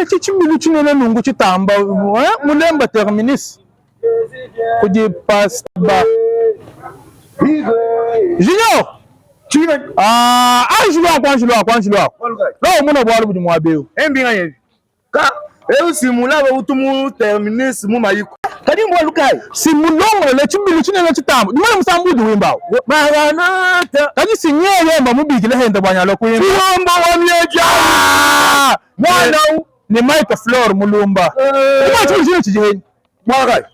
Eti chimbilu chinene nungu chitamba mulemba terminus kudi pasta Junior Anjilo Lo muna bwalu budi mwabeo Embinga yevi Ka simula utumu terminus mu mayiko Kadi mwa lukai simulongo le chimbilu chinene chitamba Dimana musambudu wimbao Maranata Kadi sinyeye mba mubikile henda bwanyalo kuyimba Chiyomba wa mieja Mwana ni Mike Flor mulumba chijiheni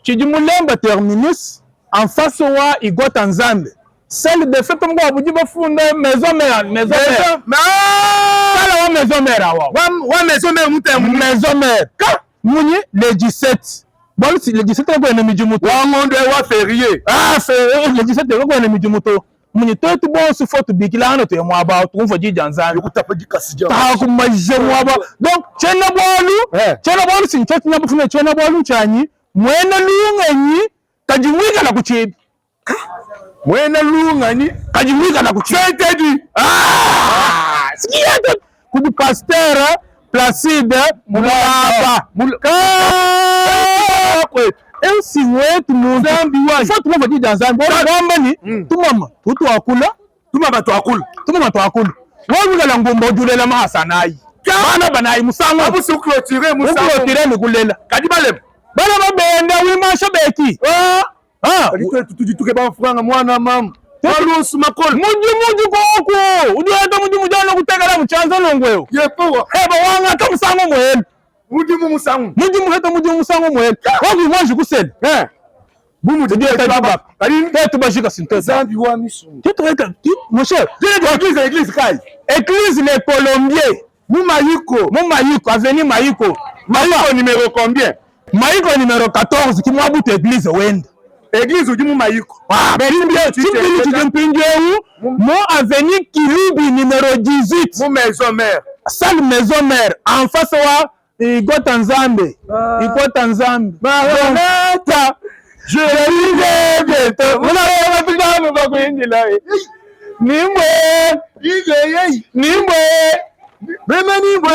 chiji mulemba terminus en face wa igota nzambe celle de fait mko abuji bafunda maison mère wa maison mère ka munyi le 17 bon si le 17 ko na mijimuto wa ngondo wa férié férié le 17 ko na mijimuto munyi to tu bon su foto bikila hano to yamwa ba to mfa jija nzambe ukutapa jikasija ta ku maje mwa ba donc chena bolu sin chena bufuna chena bolu chanyi mwena lunganyi kajimwika na kuchibi mwena lunganyi kajimwika na kuchibi setedi sikia kudu pasteur Placide mulaba si wetu muzambi wa faut tumo vadi dans un bon ni tumama twakula wabula la ngomba ojulela mahasanai bana banai musango abusu clôturer ni kulela kadibale bana babenda wimasha beki tutuke ba franga mwana mama walusu makolo muju koko udieta muju mujana kutekala muchanza nongweo yepo heba wanga ka musango mwenu muju musango mwenu wagu mwanji kusele bumu de dieta baba kali tetu bashika sintoza zambi wa misu tetu weka mon cher église kai église les colombiens Mayiko avenue Mayiko numéro combien Mayiko numéro 14 qui mwabutu église wenda église uji mu Mayiko mo avenue Kilubi numéro 18 mu maison mère salle maison mère en face wa igota nzambe Maranata je l'ai bientôt muna wa pigano ba kuinjila nimwe Mema nimwe